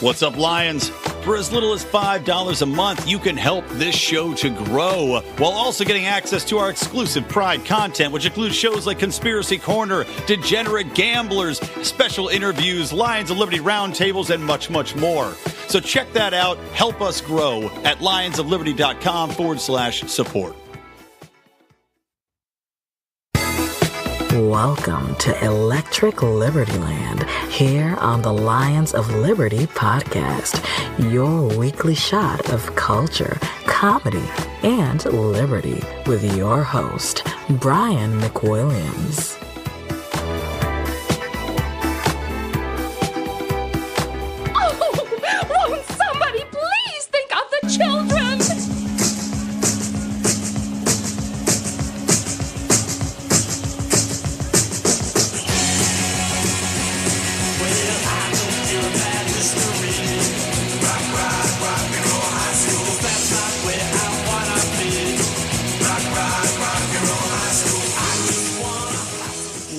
What's up, Lions? For as little as $5 a month, you can help this show to grow while also getting access to our exclusive Pride content, which includes shows like Conspiracy Corner, Degenerate Gamblers, special interviews, Lions of Liberty roundtables, and much, much more. So check that out. Help us grow at lionsofliberty.com/support. Welcome to Electric Libertyland, here on the Lions of Liberty podcast, your weekly shot of culture, comedy, and liberty with your host, Brian McWilliams. Oh, won't somebody please think of the children?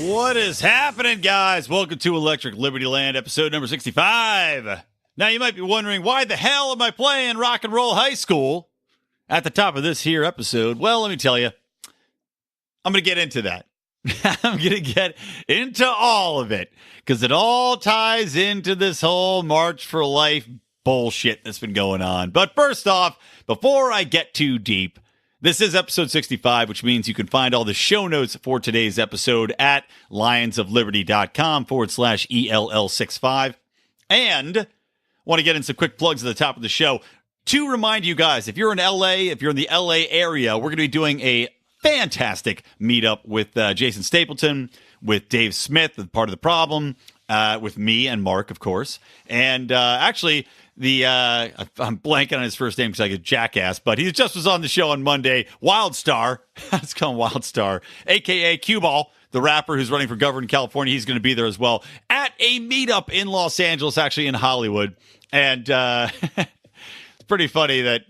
What is happening, guys? Welcome to Electric Libertyland, episode number 65. Now, you might be wondering, why the hell am I playing Rock and Roll High School at the top of this here episode? Well, let me tell you, I'm going to get into that. I'm going to get into all of it, because it all ties into this whole March for Life bullshit that's been going on. But first off, before I get too deep, this is episode 65, which means you can find all the show notes for today's episode at lionsofliberty.com/ELL65. And want to get in some quick plugs at the top of the show to remind you guys, if you're in LA, if you're in the LA area, we're going to be doing a fantastic meetup with Jason Stapleton, with Dave Smith, part of the problem, with me and Mark, of course. And actually, I'm blanking on his first name because I get jackass, but he just was on the show on Monday. Wildstar, let's call him Wildstar, a.k.a. Q-Ball, the rapper who's running for governor in California. He's going to be there as well at a meetup in Los Angeles, actually in Hollywood. And it's pretty funny that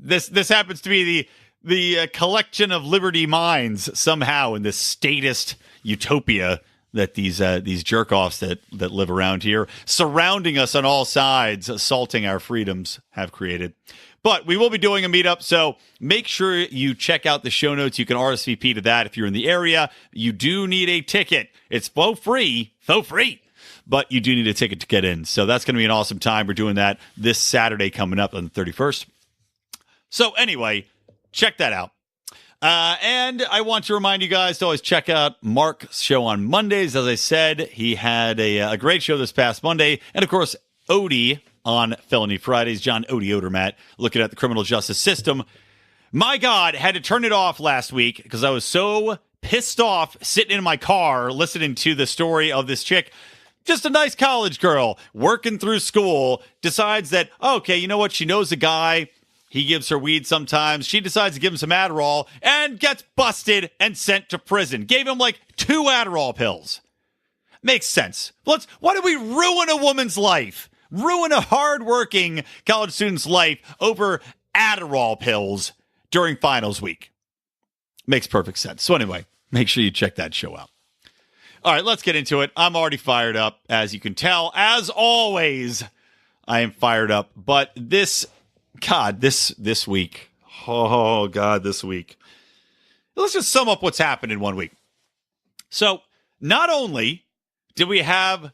this happens to be the collection of liberty minds somehow in this statist utopia that these jerk-offs that live around here, surrounding us on all sides, assaulting our freedoms, have created. But we will be doing a meetup, so make sure you check out the show notes. You can RSVP to that if you're in the area. You do need a ticket. It's faux free, but you do need a ticket to get in. So that's going to be an awesome time. We're doing that this Saturday coming up on the 31st. So anyway, check that out. And I want to remind you guys to always check out Mark's show on Mondays. As I said, he had a great show this past Monday. And, of course, Odie on Felony Fridays, John Odie Odermatt, looking at the criminal justice system. My God, had to turn it off last week because I was so pissed off sitting in my car listening to the story of this chick, just a nice college girl working through school, decides that, okay, you know what, she knows a guy. He gives her weed sometimes. She decides to give him some Adderall and gets busted and sent to prison. Gave him like 2 Adderall pills. Makes sense. Why do we ruin a woman's life? Ruin a hardworking college student's life over Adderall pills during finals week. Makes perfect sense. So anyway, make sure you check that show out. All right, let's get into it. I'm already fired up, as you can tell. As always, I am fired up. But this week. Oh, God, this week. Let's just sum up what's happened in 1 week. So, not only did we have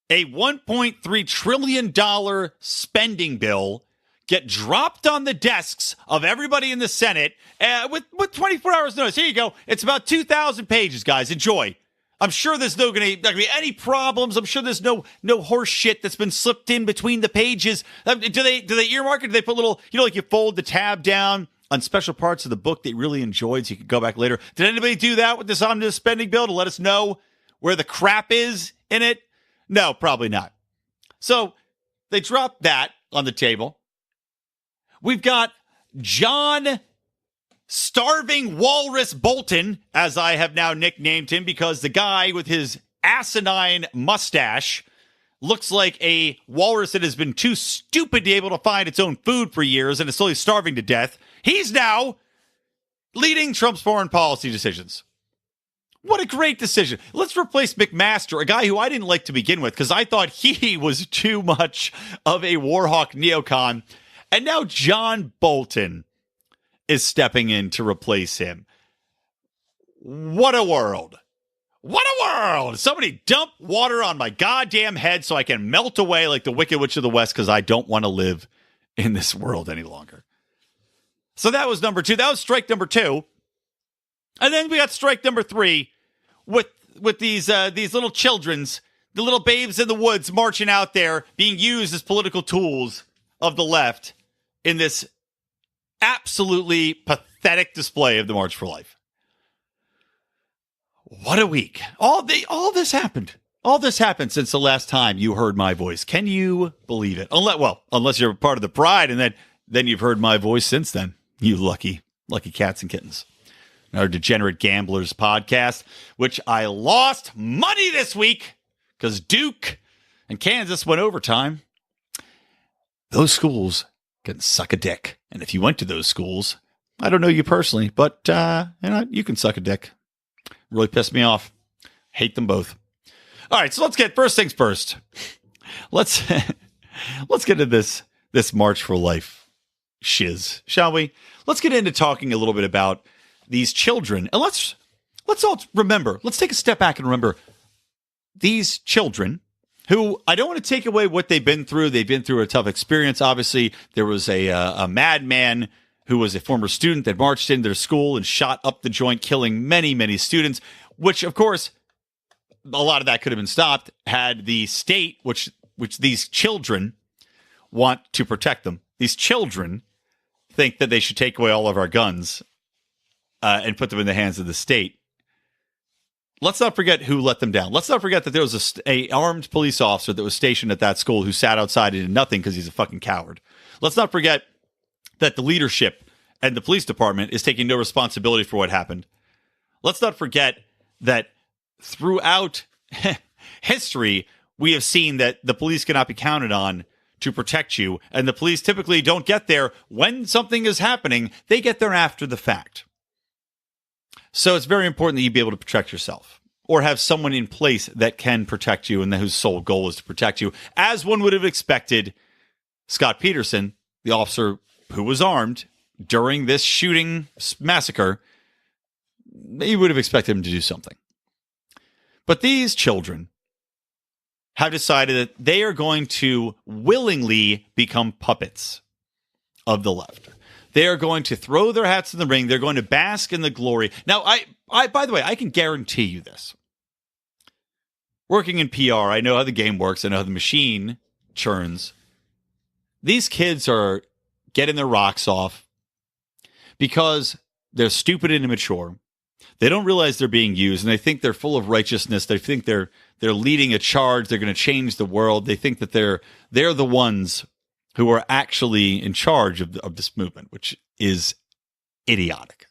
a $1.3 trillion spending bill get dropped on the desks of everybody in the Senate with 24 hours notice. Here you go. It's about 2,000 pages, guys. Enjoy. I'm sure there's not going to be any problems. I'm sure there's no horse shit that's been slipped in between the pages. Do they earmark it? Do they put little, like you fold the tab down on special parts of the book that you really enjoyed so you could go back later? Did anybody do that with this omnibus spending bill to let us know where the crap is in it? No, probably not. So they dropped that on the table. We've got John Starving Walrus Bolton, as I have now nicknamed him, because the guy with his asinine mustache looks like a walrus that has been too stupid to be able to find its own food for years and is slowly starving to death. He's now leading Trump's foreign policy decisions. What a great decision. Let's replace McMaster, a guy who I didn't like to begin with because I thought he was too much of a Warhawk neocon. And now John Bolton is stepping in to replace him. What a world. What a world. Somebody dump water on my goddamn head so I can melt away like the Wicked Witch of the West because I don't want to live in this world any longer. So that was number 2. That was strike number 2. And then we got strike number 3 with these little children's, the little babes in the woods marching out there being used as political tools of the left in this absolutely pathetic display of the March for Life. What a week. All this happened. All this happened since the last time you heard my voice. Can you believe it? Unless you're part of the pride and then you've heard my voice since then. You lucky cats and kittens. Our Degenerate Gamblers podcast, which I lost money this week because Duke and Kansas went overtime. Those schools can suck a dick. And if you went to those schools, I don't know you personally, but you can suck a dick. Really pissed me off. Hate them both. All right, so let's get first things first. Let's get into this March for Life shiz, shall we? Let's get into talking a little bit about these children. And let's all remember, let's take a step back and remember these children who I don't want to take away what they've been through. They've been through a tough experience. Obviously, there was a madman who was a former student that marched into their school and shot up the joint, killing many, many students, which, of course, a lot of that could have been stopped had the state, which these children want to protect them. These children think that they should take away all of our guns and put them in the hands of the state. Let's not forget who let them down. Let's not forget that there was a armed police officer that was stationed at that school who sat outside and did nothing because he's a fucking coward. Let's not forget that the leadership and the police department is taking no responsibility for what happened. Let's not forget that throughout history, we have seen that the police cannot be counted on to protect you, and the police typically don't get there when something is happening. They get there after the fact. So it's very important that you be able to protect yourself or have someone in place that can protect you and whose sole goal is to protect you. As one would have expected, Scott Peterson, the officer who was armed during this shooting massacre, you would have expected him to do something. But these children have decided that they are going to willingly become puppets of the left. They are going to throw their hats in the ring. They're going to bask in the glory. Now, I by the way, I can guarantee you this. Working in PR, I know how the game works. I know how the machine churns. These kids are getting their rocks off because they're stupid and immature. They don't realize they're being used, and they think they're full of righteousness. They think they're leading a charge. They're going to change the world. They think that they're the ones who are actually in charge of this movement, which is idiotic.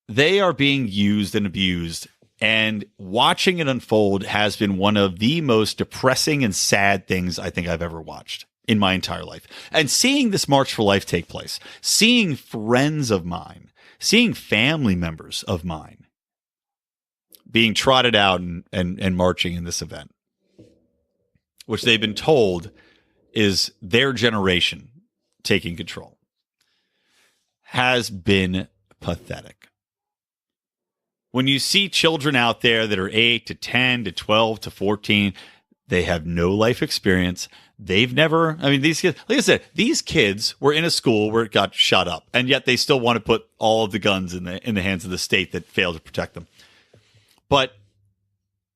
They are being used and abused, and watching it unfold has been one of the most depressing and sad things I think I've ever watched in my entire life. And seeing this March for Life take place, seeing friends of mine, seeing family members of mine being trotted out and marching in this event, which they've been told is their generation taking control, has been pathetic. When you see children out there that are 8 to 10 to 12 to 14, they have no life experience. They've never, these kids, like I said, these kids were in a school where it got shot up, and yet they still want to put all of the guns in the hands of the state that failed to protect them. But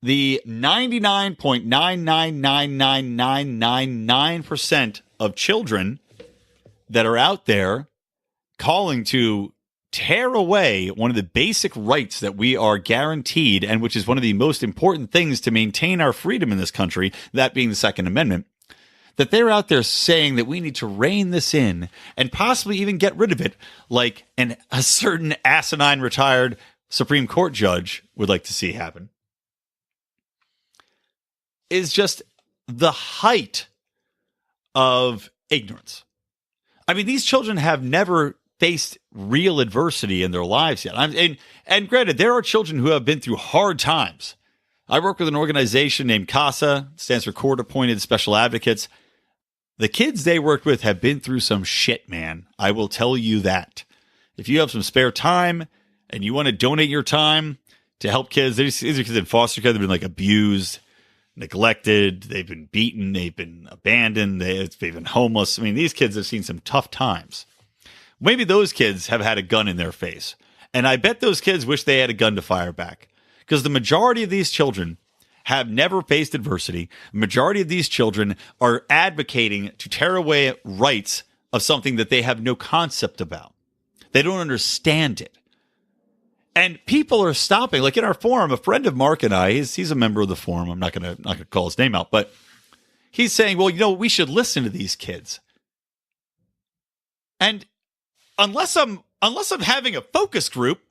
the 99.999999% of children that are out there calling to tear away one of the basic rights that we are guaranteed, and which is one of the most important things to maintain our freedom in this country, that being the Second Amendment, that they're out there saying that we need to rein this in and possibly even get rid of it, like a certain asinine retired Supreme Court judge would like to see happen, is just the height of ignorance. These children have never faced real adversity in their lives yet. And granted, there are children who have been through hard times. I work with an organization named CASA, stands for Court Appointed Special Advocates. The kids they worked with have been through some shit, man. I will tell you that. If you have some spare time and you want to donate your time to help kids, these are kids in foster care. They've been like abused, neglected. They've been beaten. They've been abandoned. They've been homeless. I mean, these kids have seen some tough times. Maybe those kids have had a gun in their face. And I bet those kids wish they had a gun to fire back. Because the majority of these children have never faced adversity. The majority of these children are advocating to tear away rights of something that they have no concept about. They don't understand it. And people are stopping. Like in our forum, a friend of Mark and I, he's a member of the forum. I'm not gonna call his name out, but he's saying, well, we should listen to these kids. And unless I'm having a focus group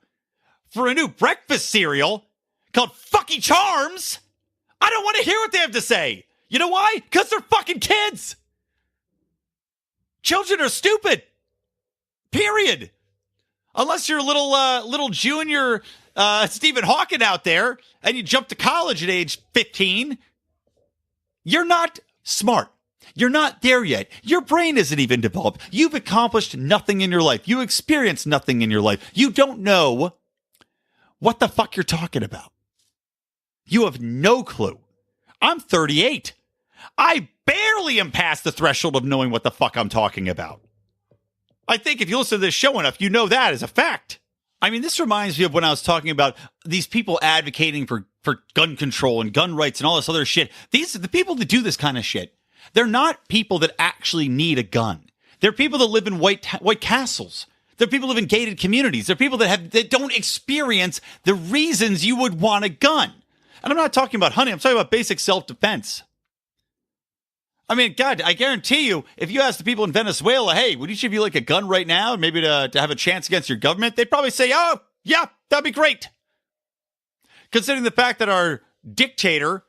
for a new breakfast cereal called Fucky Charms, I don't want to hear what they have to say. You know why? Because they're fucking kids. Children are stupid. Period. Unless you're a little junior Stephen Hawking out there and you jump to college at age 15, you're not smart. You're not there yet. Your brain isn't even developed. You've accomplished nothing in your life. You experienced nothing in your life. You don't know what the fuck you're talking about. You have no clue. I'm 38. I barely am past the threshold of knowing what the fuck I'm talking about. I think if you listen to this show enough, you know that as a fact. I mean, this reminds me of when I was talking about these people advocating for gun control and gun rights and all this other shit. These are the people that do this kind of shit. They're not people that actually need a gun. They're people that live in white castles. They're people that live in gated communities. They're people that don't experience the reasons you would want a gun. And I'm not talking about hunting. I'm talking about basic self-defense. I mean, God, I guarantee you, if you ask the people in Venezuela, hey, would each of you like a gun right now, maybe to have a chance against your government? They'd probably say, oh, yeah, that'd be great. Considering the fact that our dictator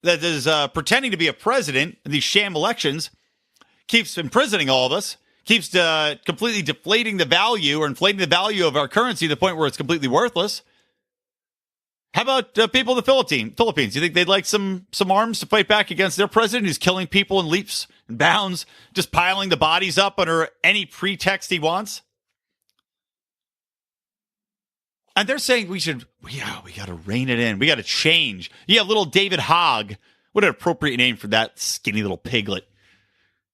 that is pretending to be a president in these sham elections keeps imprisoning all of us, keeps completely deflating the value or inflating the value of our currency to the point where it's completely worthless. How about people in the Philippines? You think they'd like some arms to fight back against their president who's killing people in leaps and bounds, just piling the bodies up under any pretext he wants? And they're saying we got to rein it in. We got to change. Yeah, little David Hogg. What an appropriate name for that skinny little piglet.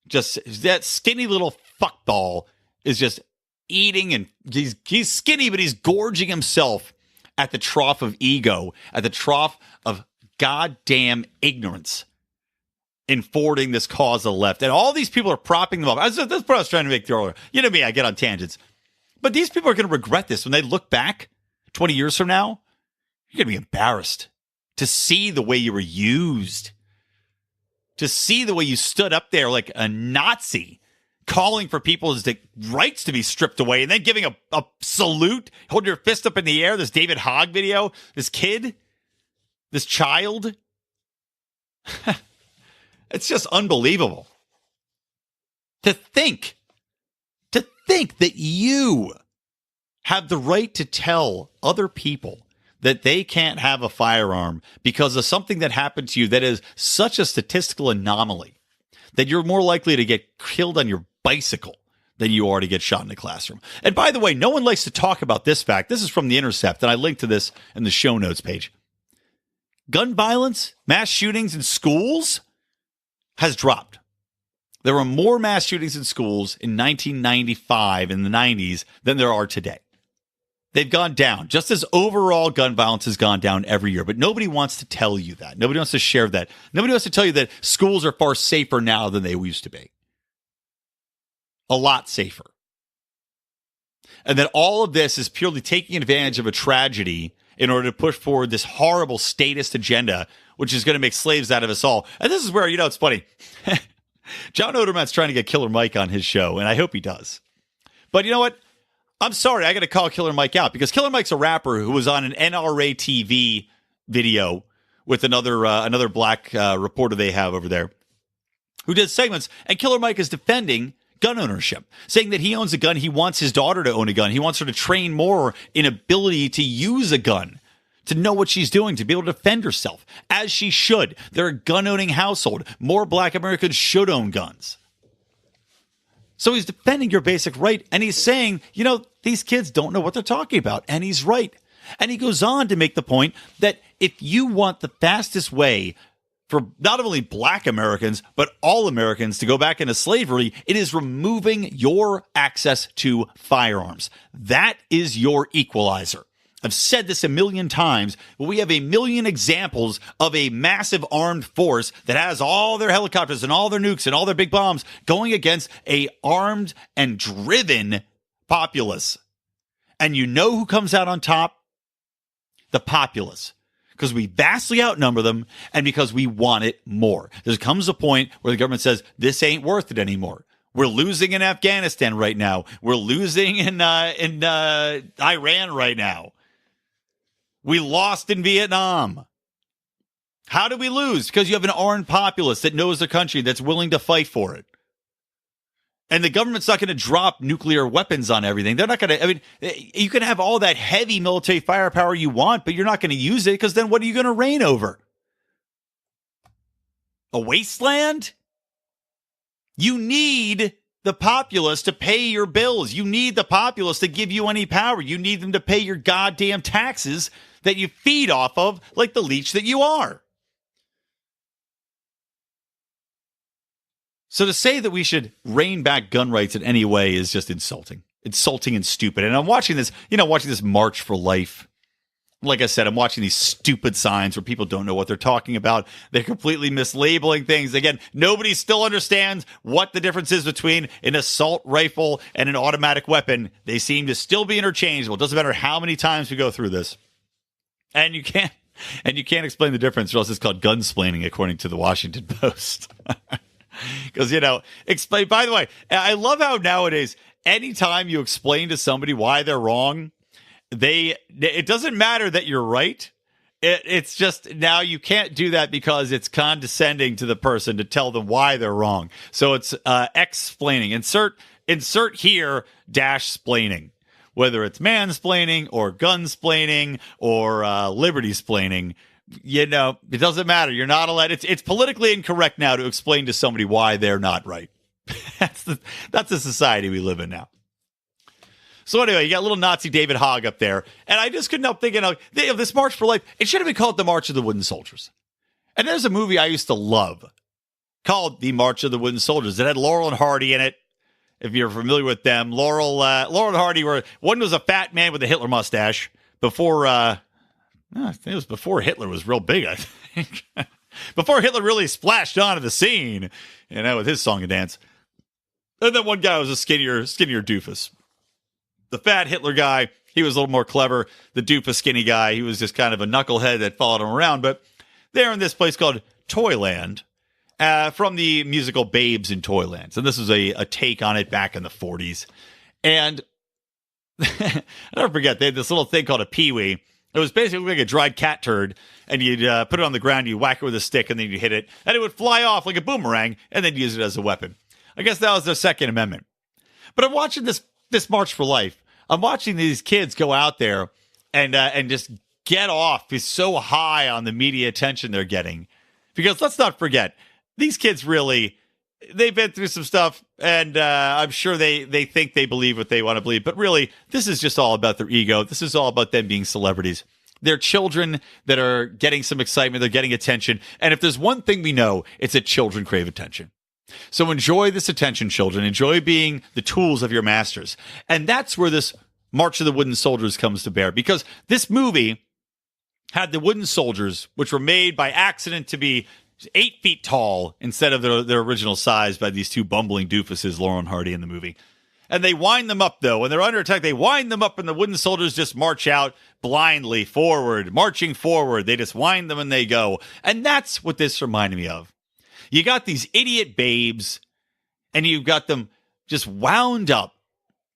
Just that skinny little fuckball is just eating, and he's skinny, but he's gorging himself at the trough of ego, at the trough of goddamn ignorance in forwarding this cause of the left. And all these people are propping them up. That's what I was trying to make earlier. You know me, I get on tangents. But these people are going to regret this when they look back 20 years from now. You're going to be embarrassed to see the way you were used, to see the way you stood up there like a Nazi, calling for people's rights to be stripped away, and then giving a salute, holding your fist up in the air. This David Hogg video, this kid, this child. It's just unbelievable. To think that you have the right to tell other people that they can't have a firearm because of something that happened to you that is such a statistical anomaly that you're more likely to get killed on your bicycle than you are to get shot in a classroom. And by the way, no one likes to talk about this fact. This is from The Intercept, and I linked to this in the show notes page. Gun violence, mass shootings in schools has dropped. There were more mass shootings in schools in 1995, in the 90s, than there are today. They've gone down, just as overall gun violence has gone down every year. But nobody wants to tell you that. Nobody wants to share that. Nobody wants to tell you that schools are far safer now than they used to be. A lot safer. And that all of this is purely taking advantage of a tragedy in order to push forward this horrible statist agenda, which is going to make slaves out of us all. And this is where, it's funny. John Odermatt's trying to get Killer Mike on his show, and I hope he does. But you know what? I'm sorry, I got to call Killer Mike out because Killer Mike's a rapper who was on an NRA TV video with another black reporter they have over there who did segments, and Killer Mike is defending gun ownership, saying that he owns a gun. He wants his daughter to own a gun. He wants her to train more in ability to use a gun, to know what she's doing, to be able to defend herself, as she should. They're a gun-owning household. More Black Americans should own guns. So he's defending your basic right, and he's saying, these kids don't know what they're talking about, and he's right. And he goes on to make the point that if you want the fastest way for not only Black Americans, but all Americans to go back into slavery, it is removing your access to firearms. That is your equalizer. I've said this a million times, but we have a million examples of a massive armed force that has all their helicopters and all their nukes and all their big bombs going against a armed and driven populace. And you know who comes out on top? The populace. Because we vastly outnumber them and because we want it more. There comes a point where the government says, this ain't worth it anymore. We're losing in Afghanistan right now. We're losing in Iran right now. We lost in Vietnam. How do we lose? Because you have an armed populace that knows the country, that's willing to fight for it. And the government's not going to drop nuclear weapons on everything. They're not going to, you can have all that heavy military firepower you want, but you're not going to use it because then what are you going to reign over? A wasteland? You need the populace to pay your bills. You need the populace to give you any power. You need them to pay your goddamn taxes that you feed off of like the leech that you are. So to say that we should rein back gun rights in any way is just insulting and stupid. And I'm watching this, watching this March for Life. Like I said, I'm watching these stupid signs where people don't know what they're talking about. They're completely mislabeling things. Again, nobody still understands what the difference is between an assault rifle and an automatic weapon. They seem to still be interchangeable. It doesn't matter how many times we go through this. And you can't explain the difference, or else it's called gunsplaining, according to the Washington Post. Because, explain. By the way, I love how nowadays, anytime you explain to somebody why they're wrong, it doesn't matter that you're right. It's just now you can't do that because it's condescending to the person to tell them why they're wrong. So it's explaining. Insert here -splaining. Whether it's mansplaining or gunsplaining or liberty-splaining. It doesn't matter. You're not allowed. It's politically incorrect now to explain to somebody why they're not right. That's the society we live in now. So anyway, you got little Nazi David Hogg up there, and I just couldn't help thinking of this March for Life. It should have been called the March of the Wooden Soldiers. And there's a movie I used to love called The March of the Wooden Soldiers. It had Laurel and Hardy in it. If you're familiar with them, Laurel and Hardy one was a fat man with a Hitler mustache before. I think it was before Hitler was real big, I think. Before Hitler really splashed onto the scene, with his song and dance. And then one guy was a skinnier doofus. The fat Hitler guy, he was a little more clever. The doofus skinny guy, he was just kind of a knucklehead that followed him around. But they're in this place called Toyland, from the musical Babes in Toyland. So this was a take on it back in the 40s. And I'll never forget, they had this little thing called a peewee. It was basically like a dried cat turd, and you'd put it on the ground, you whack it with a stick, and then you hit it, and it would fly off like a boomerang, and then use it as a weapon. I guess that was their Second Amendment. But I'm watching this March for Life. I'm watching these kids go out there and just get off. It's so high on the media attention they're getting. Because let's not forget, these kids really, they've been through some stuff, and I'm sure they think they believe what they want to believe. But really, this is just all about their ego. This is all about them being celebrities. They're children that are getting some excitement. They're getting attention. And if there's one thing we know, it's that children crave attention. So enjoy this attention, children. Enjoy being the tools of your masters. And that's where this March of the Wooden Soldiers comes to bear. Because this movie had the wooden soldiers, which were made by accident to be 8 feet tall instead of their original size by these two bumbling doofuses, Laurel and Hardy, in the movie. And they wind them up, though. When they're under attack, they wind them up, and the wooden soldiers just march out blindly forward, marching forward. They just wind them and they go. And that's what this reminded me of. You got these idiot babes, and you've got them just wound up.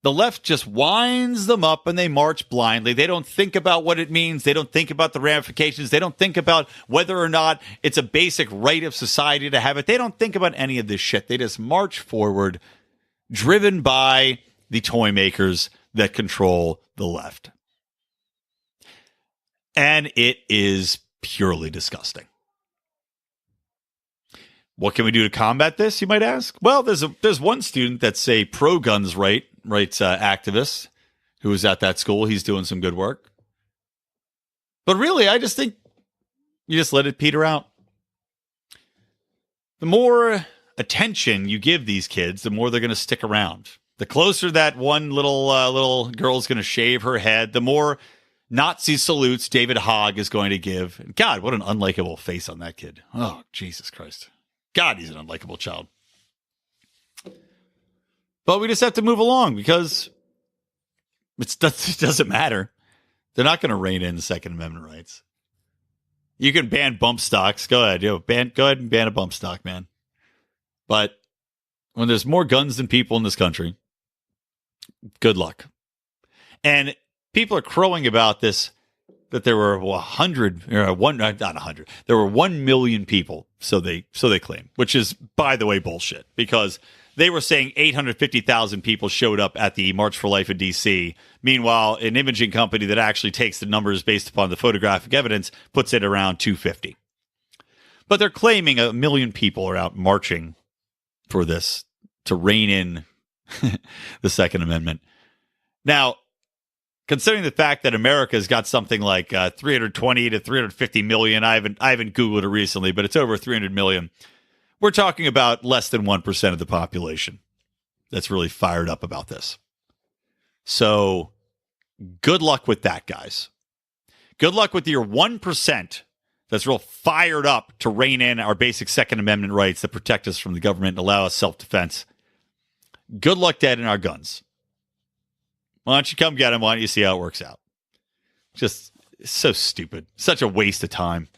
The left just winds them up, and they march blindly. They don't think about what it means. They don't think about the ramifications. They don't think about whether or not it's a basic right of society to have it. They don't think about any of this shit. They just march forward, driven by the toy makers that control the left. And it is purely disgusting. What can we do to combat this, you might ask? Well, there's one student that's a pro-guns rights activist who was at that school. He's doing some good work. But really, I just think you just let it peter out. The more attention you give these kids, the more they're going to stick around. The closer that one little girl's going to shave her head, the more Nazi salutes David Hogg is going to give. And God, what an unlikable face on that kid. Oh, Jesus Christ. God, he's an unlikable child. But we just have to move along because it doesn't matter. They're not going to rein in the Second Amendment rights. You can ban bump stocks. Go ahead. Go ahead and ban a bump stock, man. But when there's more guns than people in this country, good luck. And people are crowing about this, that there were 100, there were 1 million people, so they claim, which is, by the way, bullshit, because they were saying 850,000 people showed up at the March for Life in D.C. Meanwhile, an imaging company that actually takes the numbers based upon the photographic evidence puts it around 250. But they're claiming 1 million people are out marching for this to rein in the Second Amendment. Now, considering the fact that America's got something like 320 to 350 million, I haven't Googled it recently, but it's over 300 million. We're talking about less than 1% of the population that's really fired up about this. So good luck with that, guys. Good luck with your 1% that's real fired up to rein in our basic Second Amendment rights that protect us from the government and allow us self-defense. Good luck getting our guns. Why don't you come get them? Why don't you see how it works out? Just so stupid. Such a waste of time.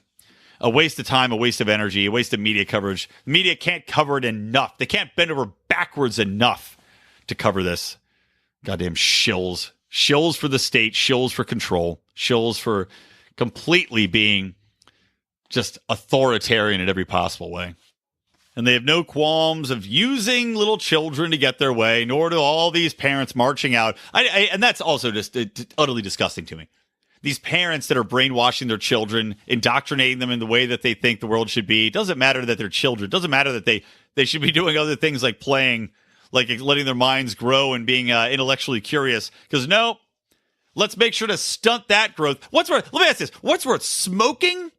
A waste of time, a waste of energy, a waste of media coverage. The media can't cover it enough. They can't bend over backwards enough to cover this. Goddamn shills. Shills for the state, shills for control, shills for completely being just authoritarian in every possible way. And they have no qualms of using little children to get their way, nor do all these parents marching out. And that's also just utterly disgusting to me. These parents that are brainwashing their children, indoctrinating them in the way that they think the world should be. It doesn't matter that they're children. It doesn't matter that they should be doing other things like playing, like letting their minds grow and being intellectually curious. Because no, let's make sure to stunt that growth. Let me ask this. What's worse, smoking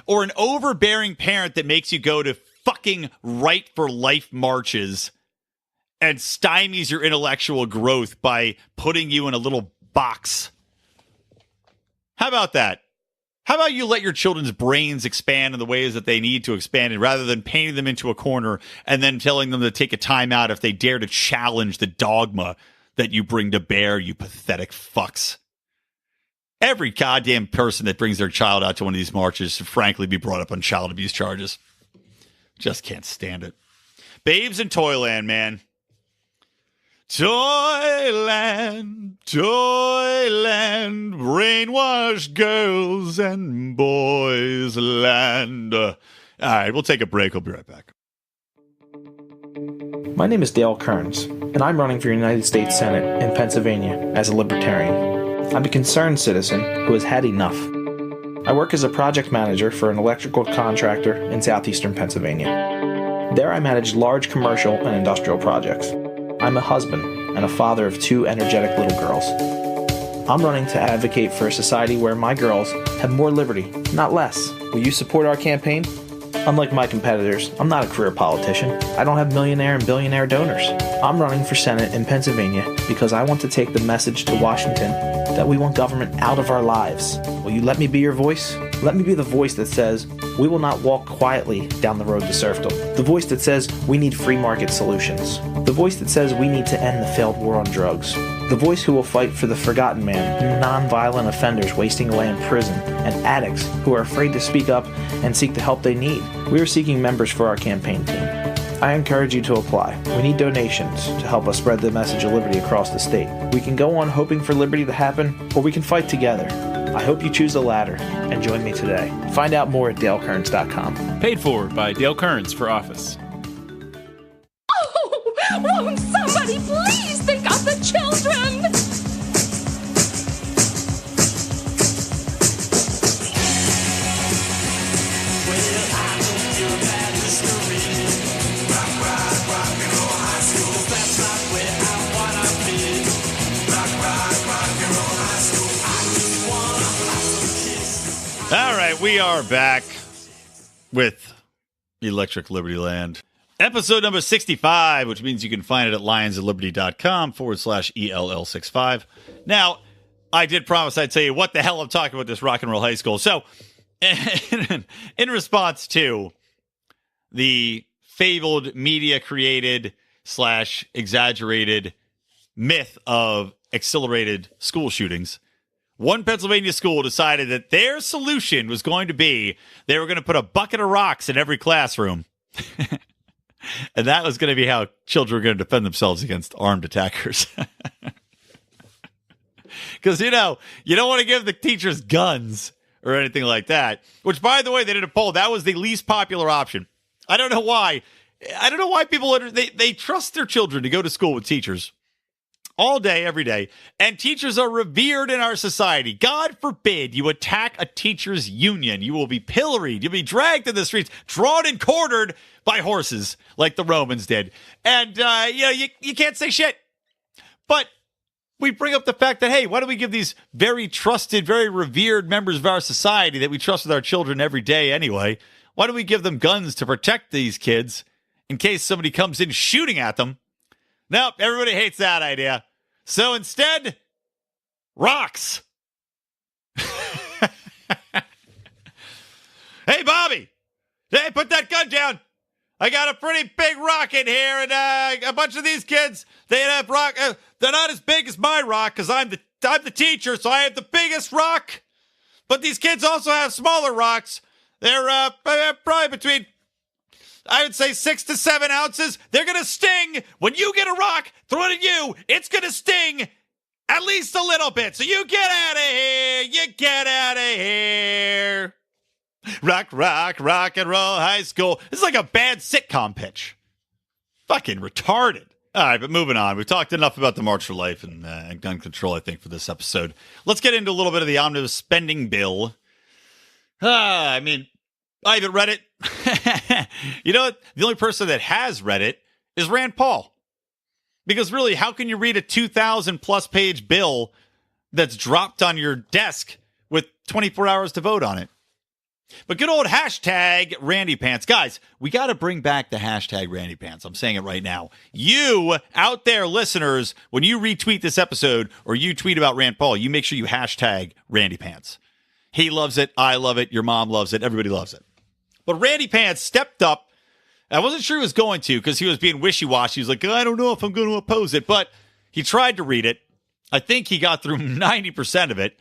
or an overbearing parent that makes you go to fucking Right for Life marches and stymies your intellectual growth by putting you in a little box? How about that? How about you let your children's brains expand in the ways that they need to expand, and rather than painting them into a corner and then telling them to take a time out if they dare to challenge the dogma that you bring to bear, you pathetic fucks. Every goddamn person that brings their child out to one of these marches should frankly be brought up on child abuse charges. Just can't stand it. Babes in Toyland, man. Toyland, Toyland, brainwashed girls and boys land. All right, we'll take a break. We'll be right back. My name is Dale Kearns, and I'm running for United States Senate in Pennsylvania as a libertarian. I'm a concerned citizen who has had enough. I work as a project manager for an electrical contractor in southeastern Pennsylvania. There I manage large commercial and industrial projects. I'm a husband and a father of 2 energetic little girls. I'm running to advocate for a society where my girls have more liberty, not less. Will you support our campaign? Unlike my competitors, I'm not a career politician. I don't have millionaire and billionaire donors. I'm running for Senate in Pennsylvania because I want to take the message to Washington that we want government out of our lives. Will you let me be your voice? Let me be the voice that says we will not walk quietly down the road to serfdom. The voice that says we need free market solutions. The voice that says we need to end the failed war on drugs. The voice who will fight for the forgotten man, non-violent offenders wasting away in prison, and addicts who are afraid to speak up and seek the help they need. We are seeking members for our campaign team. I encourage you to apply. We need donations to help us spread the message of liberty across the state. We can go on hoping for liberty to happen, or we can fight together. I hope you choose the latter and join me today. Find out more at dalekearns.com. Paid for by Dale Kearns for office. Oh, won't somebody Somebody please think of the children! All right, we are back with Electric Libertyland. Episode number 65, which means you can find it at lionsofliberty.com/ELL65. Now, I did promise I'd tell you what the hell I'm talking about this rock and roll high school. So, in response to the fabled media-created / exaggerated myth of accelerated school shootings, one Pennsylvania school decided that their solution was going to be they were going to put a bucket of rocks in every classroom. And that was going to be how children were going to defend themselves against armed attackers. Because, you don't want to give the teachers guns or anything like that. Which, by the way, they did a poll. That was the least popular option. I don't know why. I don't know why people, they trust their children to go to school with teachers all day, every day. And teachers are revered in our society. God forbid you attack a teacher's union. You will be pilloried. You'll be dragged in the streets, drawn and quartered by horses like the Romans did. And, you can't say shit. But we bring up the fact that, hey, why don't we give these very trusted, very revered members of our society that we trust with our children every day anyway, why don't we give them guns to protect these kids in case somebody comes in shooting at them? Nope, everybody hates that idea. So instead, rocks. Hey, Bobby. Hey, put that gun down. I got a pretty big rock in here, and a bunch of these kids, they have rock. They're not as big as my rock because I'm the teacher, so I have the biggest rock. But these kids also have smaller rocks. They're probably between, I would say, 6 to 7 ounces. They're going to sting. When you get a rock thrown at you, it's going to sting at least a little bit. So you get out of here. You get out of here. Rock and roll high school. This is like a bad sitcom pitch. Fucking retarded. All right, but moving on. We've talked enough about the March for Life and gun control, I think, for this episode. Let's get into a little bit of the omnibus spending bill. I haven't read it. You know what? The only person that has read it is Rand Paul. Because really, how can you read a 2,000-plus page bill that's dropped on your desk with 24 hours to vote on it? But good old hashtag Randy Pants. Guys, we got to bring back the hashtag Randy Pants. I'm saying it right now. You out there, listeners, when you retweet this episode or you tweet about Rand Paul, you make sure you hashtag Randy Pants. He loves it. I love it. Your mom loves it. Everybody loves it. But Randy Pants stepped up. I wasn't sure he was going to because he was being wishy-washy. He was like, I don't know if I'm going to oppose it. But he tried to read it. I think he got through 90% of it.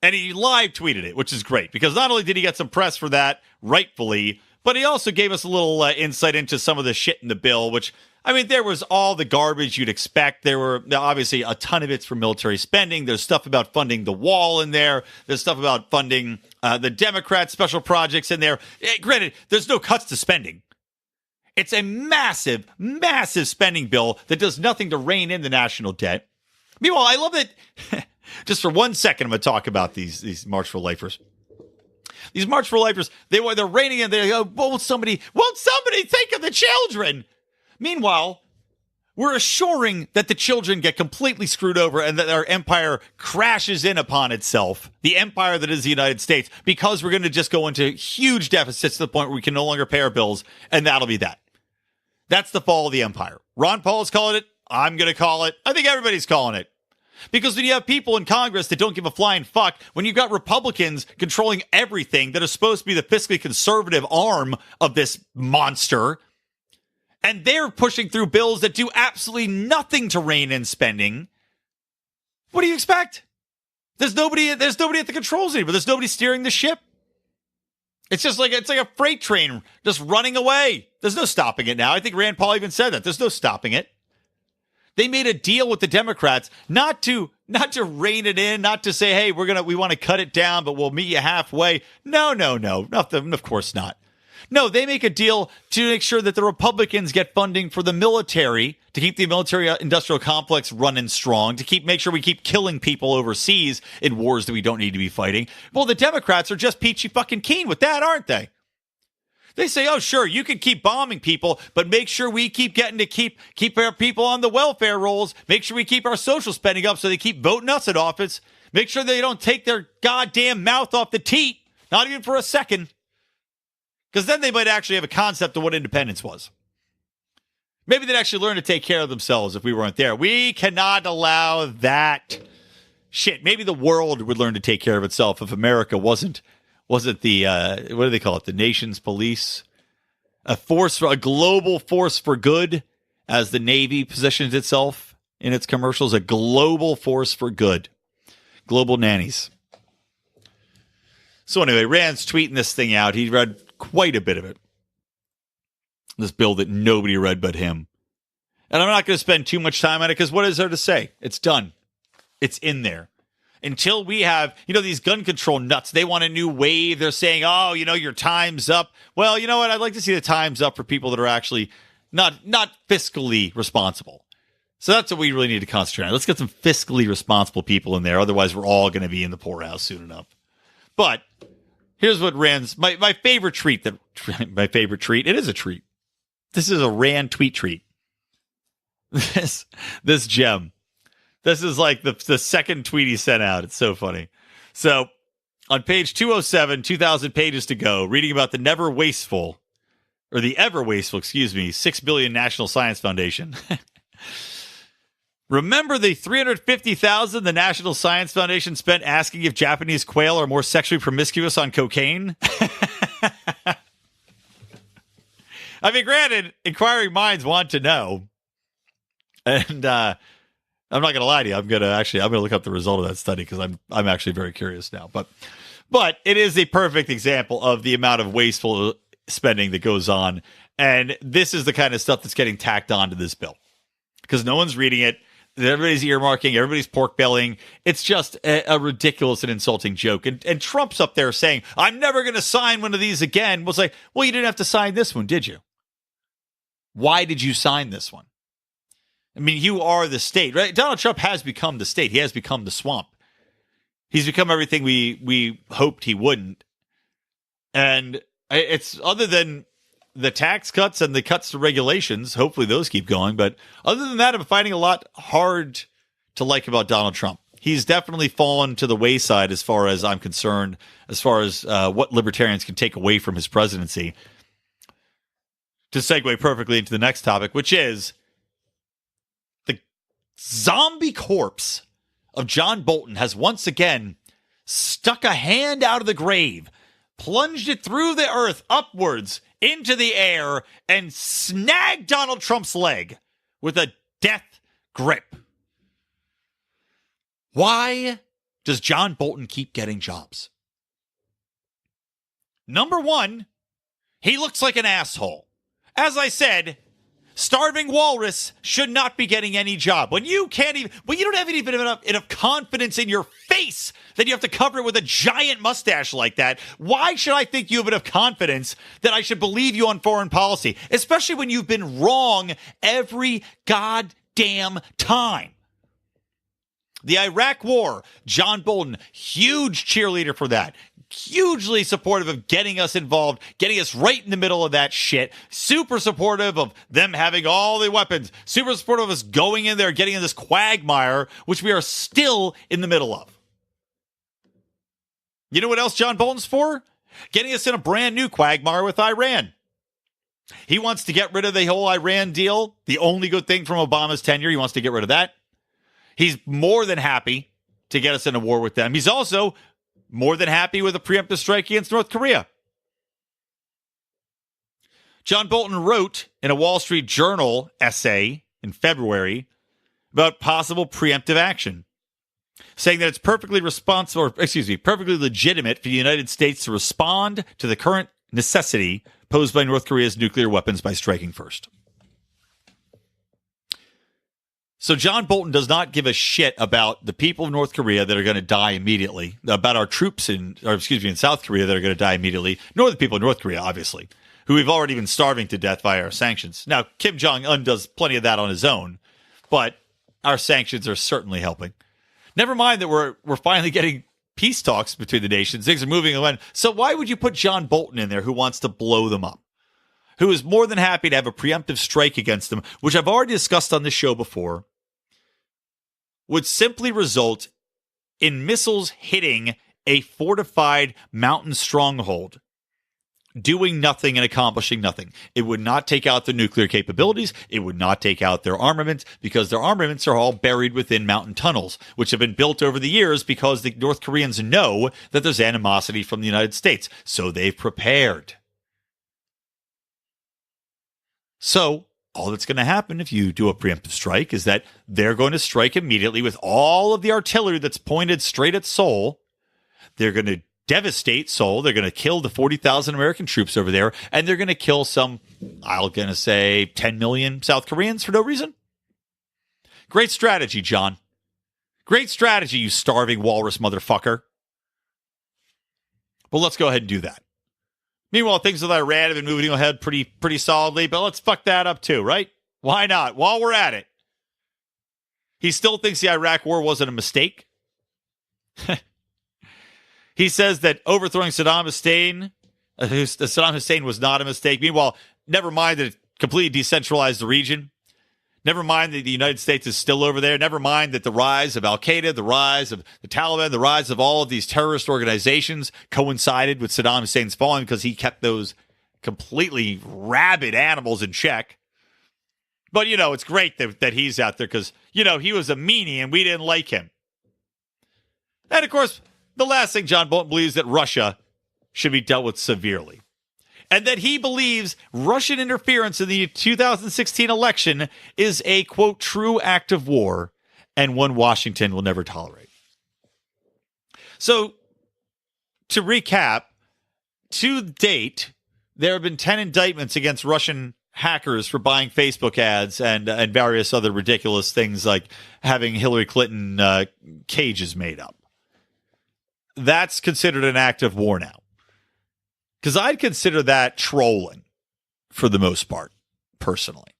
And he live tweeted it, which is great. Because not only did he get some press for that, rightfully, but he also gave us a little insight into some of the shit in the bill, which, there was all the garbage you'd expect. There were obviously a ton of it's for military spending. There's stuff about funding the wall in there. There's stuff about funding the Democrats' special projects in there. Granted, there's no cuts to spending. It's a massive, massive spending bill that does nothing to rein in the national debt. Meanwhile, I love that. Just for 1 second, I'm going to talk about these March for Lifers. These March for Lifers, they're reining in. They go, won't somebody think of the children? Meanwhile, we're assuring that the children get completely screwed over and that our empire crashes in upon itself, the empire that is the United States, because we're going to just go into huge deficits to the point where we can no longer pay our bills, and that'll be that. That's the fall of the empire. Ron Paul's calling it. I'm going to call it. I think everybody's calling it. Because when you have people in Congress that don't give a flying fuck, when you've got Republicans controlling everything that is supposed to be the fiscally conservative arm of this monster, and they're pushing through bills that do absolutely nothing to rein in spending, what do you expect? There's nobody at the controls anymore. There's nobody steering the ship. It's like a freight train just running away. There's no stopping it now. I think Rand Paul even said that. There's no stopping it. They made a deal with the Democrats not to rein it in, not to say, hey, we want to cut it down, but we'll meet you halfway. No, nothing. Of course not. No, they make a deal to make sure that the Republicans get funding for the military, to keep the military-industrial complex running strong, to make sure we keep killing people overseas in wars that we don't need to be fighting. Well, the Democrats are just peachy fucking keen with that, aren't they? They say, oh, sure, you can keep bombing people, but make sure we keep getting to keep our people on the welfare rolls. Make sure we keep our social spending up so they keep voting us in office. Make sure they don't take their goddamn mouth off the teat, not even for a second. Because then they might actually have a concept of what independence was. Maybe they'd actually learn to take care of themselves if we weren't there. We cannot allow that. Shit, maybe the world would learn to take care of itself if America wasn't the, what do they call it? The nation's police? A global force for good, as the Navy positions itself in its commercials. A global force for good. Global nannies. So anyway, Rand's tweeting this thing out. He read quite a bit of it. This bill that nobody read but him. And I'm not going to spend too much time on it because what is there to say? It's done. It's in there. Until we have, these gun control nuts, they want a new wave. They're saying, oh, your time's up. Well, you know what? I'd like to see the time's up for people that are actually not fiscally responsible. So that's what we really need to concentrate on. Let's get some fiscally responsible people in there. Otherwise, we're all going to be in the poorhouse soon enough. But here's what Rand's my favorite treat. It is a treat. This is a Rand tweet treat. This gem. This is like the second tweet he sent out. It's so funny. So on page 207, 2,000 pages to go, reading about the ever wasteful, 6 billion National Science Foundation. Remember the $350,000 the National Science Foundation spent asking if Japanese quail are more sexually promiscuous on cocaine? I mean, granted, inquiring minds want to know. And I'm not going to lie to you. I'm going to look up the result of that study because I'm actually very curious now. But it is a perfect example of the amount of wasteful spending that goes on. And this is the kind of stuff that's getting tacked onto this bill because no one's reading it. Everybody's earmarking, everybody's pork bellying. It's just a ridiculous and insulting joke. And Trump's up there saying, I'm never going to sign one of these again. Was like, well, you didn't have to sign this one, did you? Why did you sign this one? I mean, you are the state, right? Donald Trump has become the state. He has become the swamp. He's become everything we hoped he wouldn't. And it's other than the tax cuts and the cuts to regulations, hopefully those keep going. But other than that, I'm finding a lot hard to like about Donald Trump. He's definitely fallen to the wayside as far as I'm concerned, as far as what libertarians can take away from his presidency. To segue perfectly into the next topic, which is the zombie corpse of John Bolton has once again stuck a hand out of the grave, plunged it through the earth upwards into the air, and snagged Donald Trump's leg with a death grip. Why does John Bolton keep getting jobs? Number one, he looks like an asshole. As I said, starving walrus should not be getting any job. When you don't have even enough confidence in your face that you have to cover it with a giant mustache like that. Why should I think you have enough confidence that I should believe you on foreign policy? Especially when you've been wrong every goddamn time. The Iraq War, John Bolton, huge cheerleader for that. Hugely supportive of getting us involved, getting us right in the middle of that shit. Super supportive of them having all the weapons. Super supportive of us going in there, getting in this quagmire, which we are still in the middle of. You know what else John Bolton's for? Getting us in a brand new quagmire with Iran. He wants to get rid of the whole Iran deal. The only good thing from Obama's tenure, he wants to get rid of that. He's more than happy to get us in a war with them. He's also more than happy with a preemptive strike against North Korea. John Bolton wrote in a Wall Street Journal essay in February about possible preemptive action, saying that it's perfectly legitimate for the United States to respond to the current necessity posed by North Korea's nuclear weapons by striking first. So John Bolton does not give a shit about the people of North Korea that are going to die immediately, about our troops in South Korea that are going to die immediately, nor the people of North Korea, obviously. who we've already been starving to death via our sanctions. Now, Kim Jong-un does plenty of that on his own, but our sanctions are certainly helping. Never mind that we're finally getting peace talks between the nations. Things are moving on. So why would you put John Bolton in there who wants to blow them up? Who is more than happy to have a preemptive strike against them, which I've already discussed on this show before, would simply result in missiles hitting a fortified mountain stronghold, doing nothing and accomplishing nothing. It would not take out their nuclear capabilities. It would not take out their armaments, because their armaments are all buried within mountain tunnels, which have been built over the years because the North Koreans know that there's animosity from the United States. So they've prepared. So all that's going to happen if you do a preemptive strike is that they're going to strike immediately with all of the artillery that's pointed straight at Seoul. They're going to devastate Seoul. They're going to kill the 40,000 American troops over there, and they're going to kill some, I'm going to say, 10 million South Koreans for no reason. Great strategy, John. Great strategy, you starving walrus motherfucker. But let's go ahead and do that. Meanwhile, things with Iran have been moving ahead pretty solidly, but let's fuck that up too, right? Why not? While we're at it. He still thinks the Iraq war wasn't a mistake. He says that overthrowing Saddam Hussein was not a mistake. Meanwhile, never mind that it completely decentralized the region. Never mind that the United States is still over there. Never mind that the rise of Al-Qaeda, the rise of the Taliban, the rise of all of these terrorist organizations coincided with Saddam Hussein's falling because he kept those completely rabid animals in check. But, it's great that he's out there because, he was a meanie and we didn't like him. And, of course, the last thing John Bolton believes that Russia should be dealt with severely. And that he believes Russian interference in the 2016 election is a, quote, true act of war and one Washington will never tolerate. So, to recap, to date, there have been 10 indictments against Russian hackers for buying Facebook ads and various other ridiculous things like having Hillary Clinton cages made up. That's considered an act of war now. Because I'd consider that trolling for the most part, personally.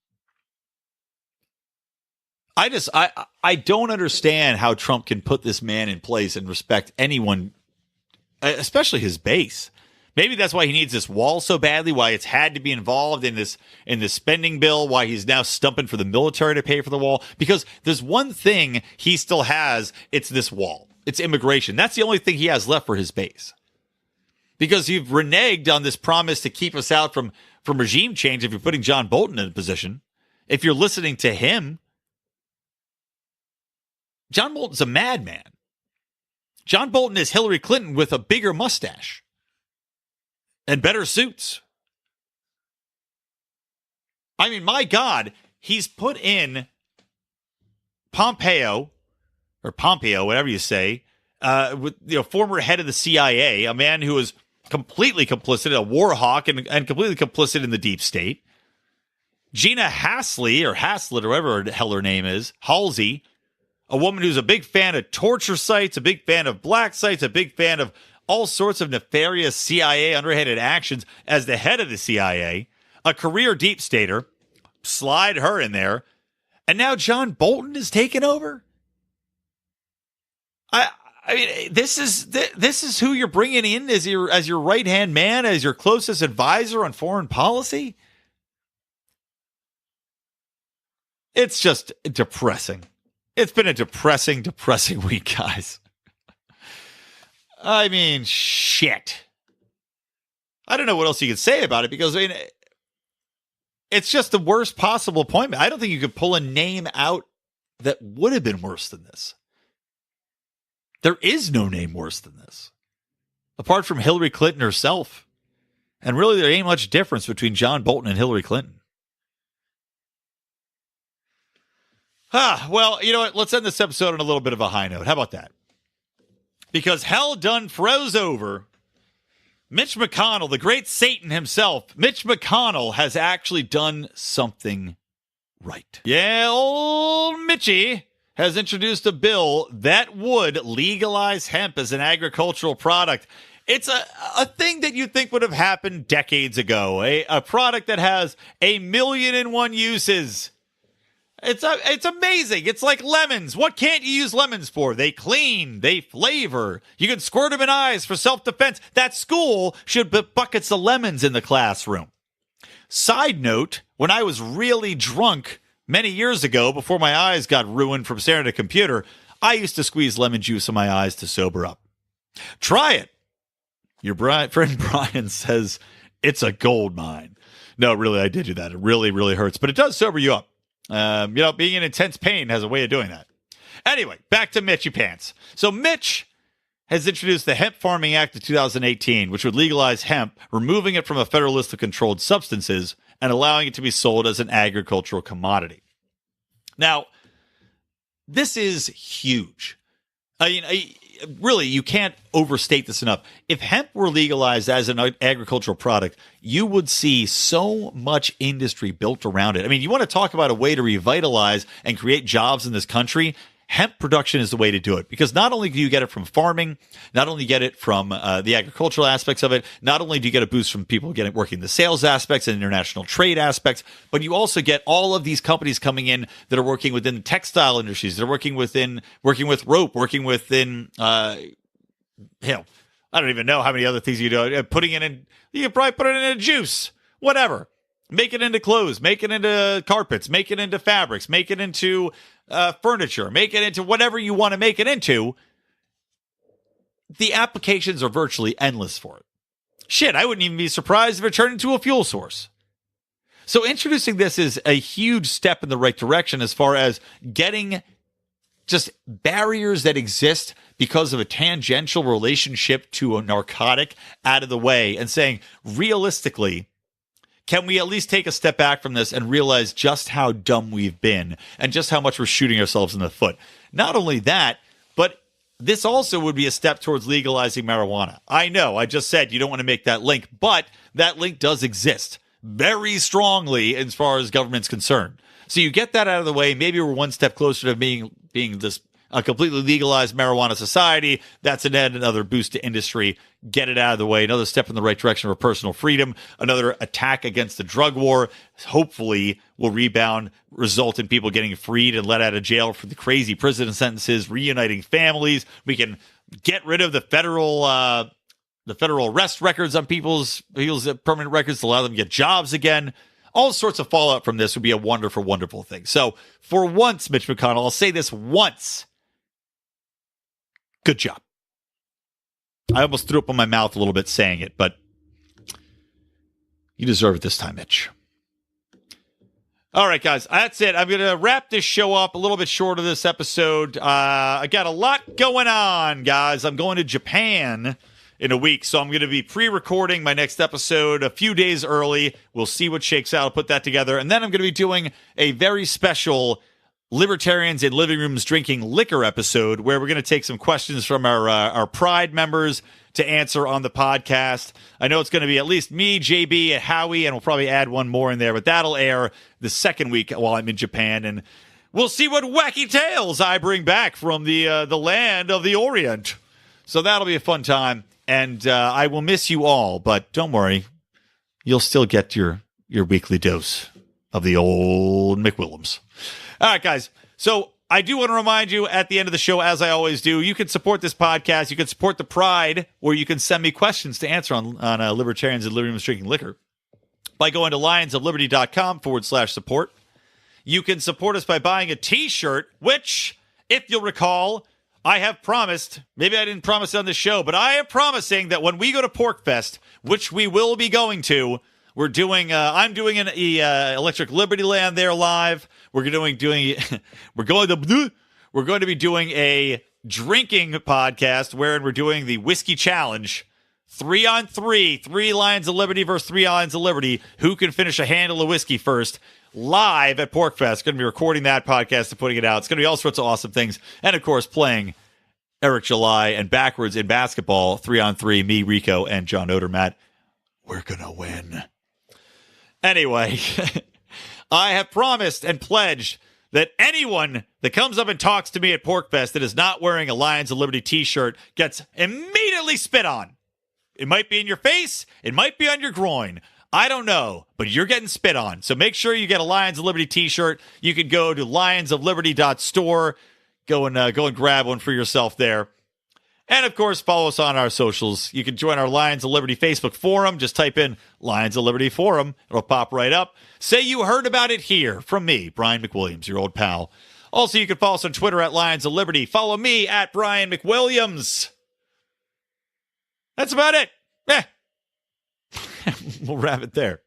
I don't understand how Trump can put this man in place and respect anyone, especially his base. Maybe that's why he needs this wall so badly, why it's had to be involved in this spending bill, why he's now stumping for the military to pay for the wall. Because there's one thing he still has, it's this wall. It's immigration. That's the only thing he has left for his base. Because you've reneged on this promise to keep us out from regime change if you're putting John Bolton in a position. If you're listening to him, John Bolton's a madman. John Bolton is Hillary Clinton with a bigger mustache and better suits. I mean, my God, he's put in Pompeo, whatever you say, with former head of the CIA, a man who was completely complicit, a war hawk, and completely complicit in the deep state. Gina Haslett, or whatever the hell her name is, Halsey, a woman who's a big fan of torture sites, a big fan of black sites, a big fan of all sorts of nefarious CIA underhanded actions as the head of the CIA, a career deep stater, slide her in there, and now John Bolton is taking over? I mean, this is who you're bringing in as your right-hand man, as your closest advisor on foreign policy? It's just depressing. It's been a depressing week, guys. I mean, shit. I don't know what else you could say about it because, it's just the worst possible appointment. I don't think you could pull a name out that would have been worse than this. There is no name worse than this, apart from Hillary Clinton herself. And really, there ain't much difference between John Bolton and Hillary Clinton. Well, you know what? Let's end this episode on a little bit of a high note. How about that? Because hell done froze over. Mitch McConnell, the great Satan himself, Mitch McConnell has actually done something right. Yeah, old Mitchie has introduced a bill that would legalize hemp as an agricultural product. It's a thing that you think would have happened decades ago. A product that has 1,000,001 uses. It's amazing. It's like lemons. What can't you use lemons for? They clean, they flavor. You can squirt them in eyes for self-defense. That school should put buckets of lemons in the classroom. Side note, when I was really drunk many years ago, before my eyes got ruined from staring at a computer, I used to squeeze lemon juice in my eyes to sober up. Try it. Your friend Brian says it's a gold mine. No, really, I did do that. It really, really hurts, but it does sober you up. Being in intense pain has a way of doing that. Anyway, back to Mitchy Pants. So Mitch has introduced the Hemp Farming Act of 2018, which would legalize hemp, removing it from a federal list of controlled substances and allowing it to be sold as an agricultural commodity. Now, this is huge. Really, you can't overstate this enough. If hemp were legalized as an agricultural product, you would see so much industry built around it. I mean, you want to talk about a way to revitalize and create jobs in this country? Hemp production is the way to do it, because not only do you get it from farming, not only get it from the agricultural aspects of it, not only do you get a boost from people working the sales aspects and international trade aspects, but you also get all of these companies coming in that are working within the textile industries. They're working with rope, working within, I don't even know how many other things you do. You can probably put it in a juice, whatever. Make it into clothes, make it into carpets, make it into fabrics, make it into furniture, make it into whatever you want to make it into. The applications are virtually endless for it. Shit, I wouldn't even be surprised if it turned into a fuel source. So introducing this is a huge step in the right direction as far as getting just barriers that exist because of a tangential relationship to a narcotic out of the way and saying, realistically, can we at least take a step back from this and realize just how dumb we've been and just how much we're shooting ourselves in the foot? Not only that, but this also would be a step towards legalizing marijuana. I know, I just said you don't want to make that link, but that link does exist very strongly as far as government's concerned. So you get that out of the way. Maybe we're one step closer to being this a completely legalized marijuana society. That's another boost to industry. Get it out of the way. Another step in the right direction for personal freedom. Another attack against the drug war. Hopefully will rebound, result in people getting freed and let out of jail for the crazy prison sentences, reuniting families. We can get rid of the federal arrest records on people's permanent records to allow them to get jobs again. All sorts of fallout from this would be a wonderful, wonderful thing. So for once, Mitch McConnell, I'll say this once. Good job. I almost threw up on my mouth a little bit saying it, but you deserve it this time, Mitch. All right, guys, that's it. I'm going to wrap this show up a little bit short of this episode. I got a lot going on, guys. I'm going to Japan in a week, so I'm going to be pre-recording my next episode a few days early. We'll see what shakes out. I'll put that together, and then I'm going to be doing a very special Libertarians in Living Rooms Drinking Liquor episode where we're going to take some questions from our Pride members to answer on the podcast. I know it's going to be at least me, JB, and Howie, and we'll probably add one more in there, but that'll air the second week while I'm in Japan, and we'll see what wacky tales I bring back from the land of the Orient. So that'll be a fun time, and I will miss you all, but don't worry, you'll still get your weekly dose of the old McWilliams. All right, guys. So I do want to remind you at the end of the show, as I always do, you can support this podcast. You can support the Pride, or you can send me questions to answer on Libertarians and Living Rooms Drinking Liquor by going to lionsofliberty.com/support. You can support us by buying a T-shirt, which, if you'll recall, I have promised, maybe I didn't promise it on the show, but I am promising that when we go to Porkfest, which we will be going to, I'm doing an Electric Libertyland there live. We're going to be doing a drinking podcast wherein we're doing the Whiskey Challenge. 3-on-3, 3 Lions of Liberty versus 3 Lions of Liberty. Who can finish a handle of whiskey first? Live at Porkfest. Going to be recording that podcast and putting it out. It's going to be all sorts of awesome things. And, of course, playing Eric July and backwards in basketball. 3-on-3, me, Rico, and John Odermatt. We're going to win. Anyway, I have promised and pledged that anyone that comes up and talks to me at Porkfest that is not wearing a Lions of Liberty t-shirt gets immediately spit on. It might be in your face. It might be on your groin. I don't know, but you're getting spit on. So make sure you get a Lions of Liberty t-shirt. You can go to lionsofliberty.store. Go and grab one for yourself there. And, of course, follow us on our socials. You can join our Lions of Liberty Facebook forum. Just type in Lions of Liberty Forum. It'll pop right up. Say you heard about it here from me, Brian McWilliams, your old pal. Also, you can follow us on Twitter at Lions of Liberty. Follow me at Brian McWilliams. That's about it. We'll wrap it there.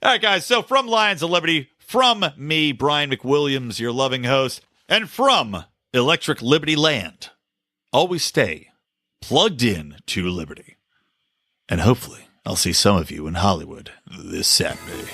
All right, guys. So from Lions of Liberty, from me, Brian McWilliams, your loving host, and from Electric Libertyland, always stay plugged in to Liberty. And hopefully, I'll see some of you in Hollywood this Saturday.